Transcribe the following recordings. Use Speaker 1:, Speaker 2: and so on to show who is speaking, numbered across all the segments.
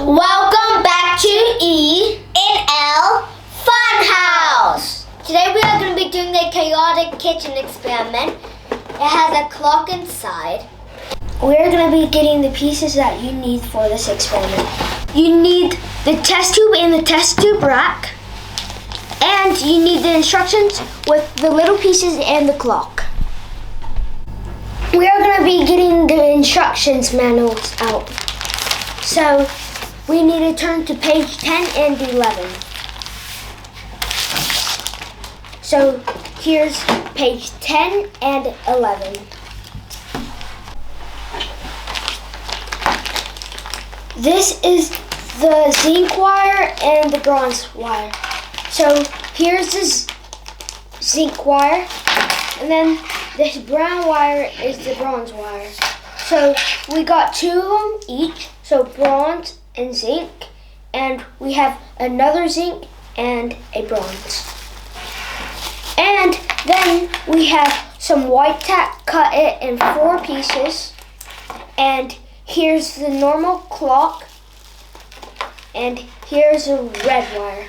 Speaker 1: Welcome back to E and L Funhouse. Today we are going to be doing the chaotic kitchen experiment. It has a clock inside. We're going to be getting the pieces that you need for this experiment. You need the test tube and the test tube rack. And you need the instructions with the little pieces and the clock. We are going to be getting the instructions manuals out. So we need to turn to page 10 and 11. So here's page 10 and 11. This is the zinc wire and the bronze wire. So here's this zinc wire, and then this brown wire is the bronze wire. So we got two of them each, so bronze and zinc, and we have another zinc and a bronze. And then we have some white tack, cut it in 4 pieces, and here's the normal clock, and here's a red wire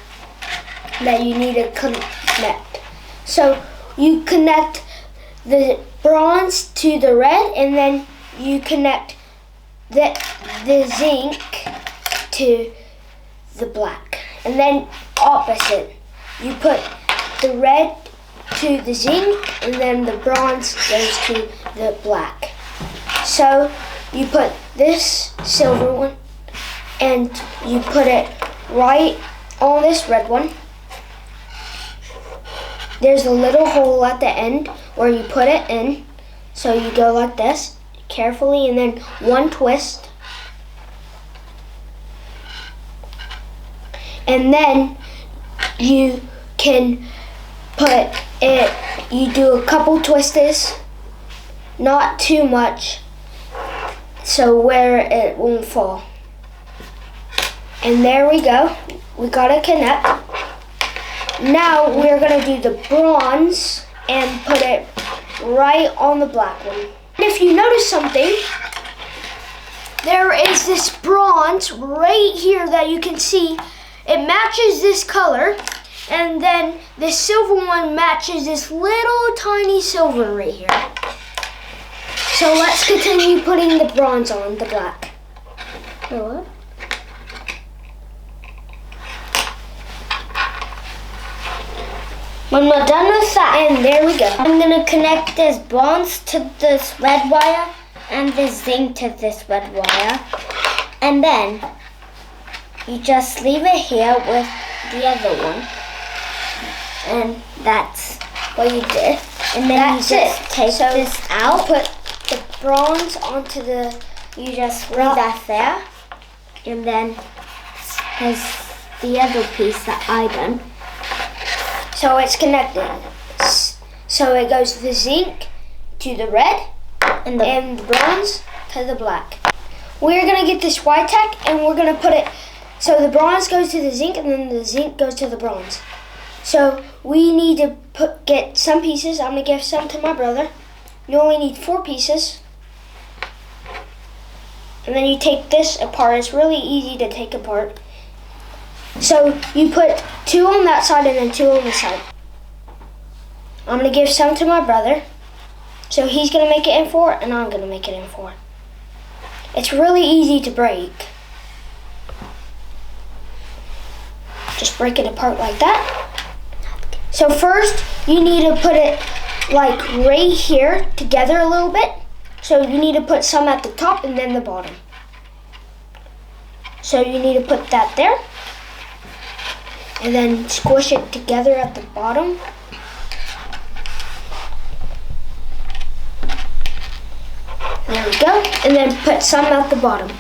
Speaker 1: that you need to connect. So you connect the bronze to the red, and then you connect the zinc to the black. And then opposite. You put the red to the zinc, and then the bronze goes to the black. So you put this silver one, and you put it right on this red one. There's a little hole at the end where you put it in. So you go like this, carefully, and then one twist. And then you can put it, you do a couple twists, not too much, so where it won't fall. And there we go, we got it connect. Now we're gonna do the bronze and put it right on the black one. And if you notice something, there is this bronze right here that you can see. It matches this color, and then the silver one matches this little tiny silver right here. So let's continue putting the bronze on the black. What? When we're done with that, and there we go. I'm gonna connect this bronze to this red wire and this zinc to this red wire. And then you just leave it here with the other one. And that's what you did. And then you just take this out. Put the bronze onto the, you just leave that there. And then here's the other piece that I done. So it's connected. So it goes the zinc to the red and the bronze to the black. We're gonna get this white tack, and we're gonna put it, so the bronze goes to the zinc, and then the zinc goes to the bronze. So we need to get some pieces. I'm gonna give some to my brother. You only need 4 pieces. And then you take this apart. It's really easy to take apart. So you put 2 on that side and then 2 on this side. I'm gonna give some to my brother. So he's gonna make it in 4, and I'm gonna make it in 4. It's really easy to break. Just break it apart like that. So first, you need to put it like right here together a little bit. So you need to put some at the top and then the bottom. So you need to put that there. And then squish it together at the bottom. There we go. And then put some at the bottom.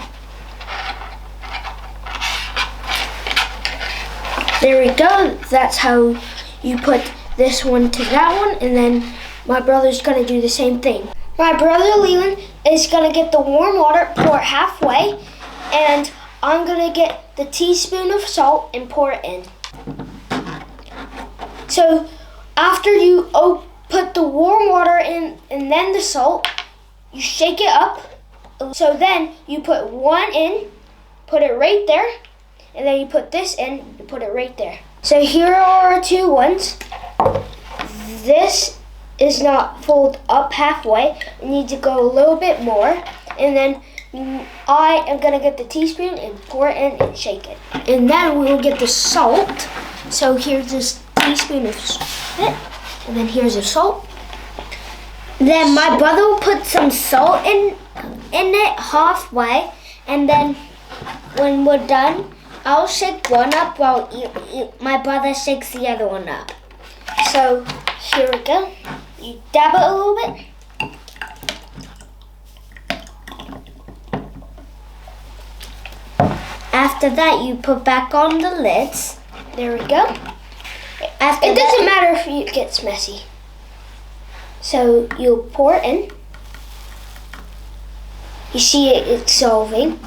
Speaker 1: There we go. That's how you put this one to that one. And then my brother's gonna do the same thing. My brother Leland is gonna get the warm water, pour it halfway, and I'm gonna get the teaspoon of salt and pour it in. So after you put the warm water in and then the salt, you shake it up. So then you put 1 in, put it right there, and then you put this in, you put it right there. So here are our two ones. This is not fold up halfway. You need to go a little bit more, and then I am gonna get the teaspoon and pour it in and shake it. And then we will get the salt. So here's this teaspoon of it, and then here's the salt.
Speaker 2: Then my brother will put some salt in it halfway, and then when we're done, I'll shake one up while my brother shakes the other one up.
Speaker 1: So here we go. You dab it a little bit.
Speaker 2: After that, you put back on the lids.
Speaker 1: There we go. It doesn't matter if it gets messy. So you'll pour it in. You see it's dissolving.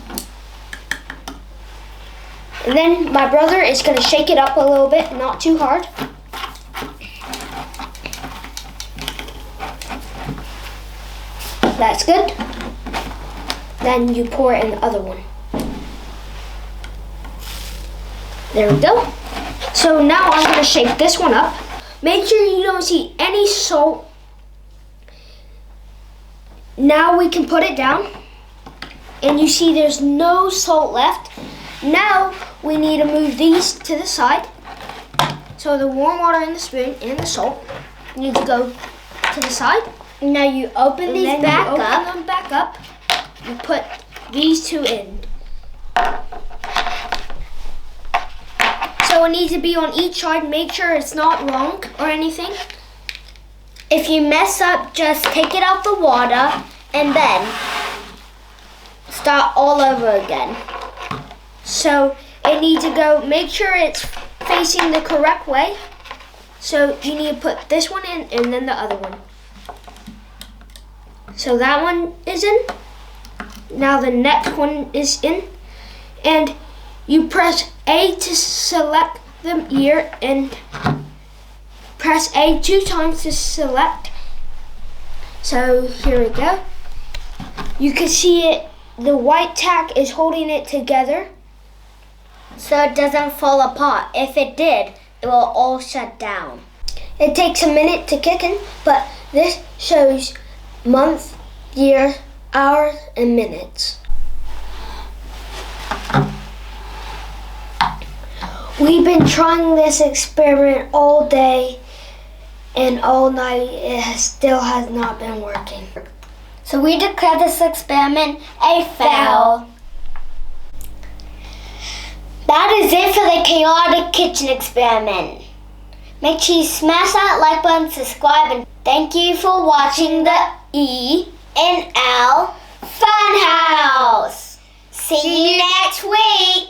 Speaker 1: And then my brother is going to shake it up a little bit, not too hard. That's good. Then you pour it in the other one. There we go. So now I'm going to shake this one up. Make sure you don't see any salt. Now we can put it down. And you see there's no salt left. Now we need to move these to the side. So the warm water in the spoon and the salt need to go to the side.
Speaker 2: Now you open these back up.
Speaker 1: Open them back up. You put these two in. So it needs to be on each side. Make sure it's not wrong or anything.
Speaker 2: If you mess up, just take it out the water and then start all over again.
Speaker 1: So it needs to go, make sure it's facing the correct way. So you need to put this one in and then the other one. So that one is in. Now the next one is in. And you press A to select the ear and press A 2 times to select. So here we go. You can see it, the white tack is holding it together.
Speaker 2: So it doesn't fall apart. If it did, it will all shut down.
Speaker 1: It takes a minute to kick in, but this shows month, year, hours, and minutes. We've been trying this experiment all day and all night. It still has not been working.
Speaker 2: So we declare this experiment a fail. That is it for the chaotic kitchen experiment. Make sure you smash that like button, subscribe, and thank you for watching the E and L Funhouse. See you next week.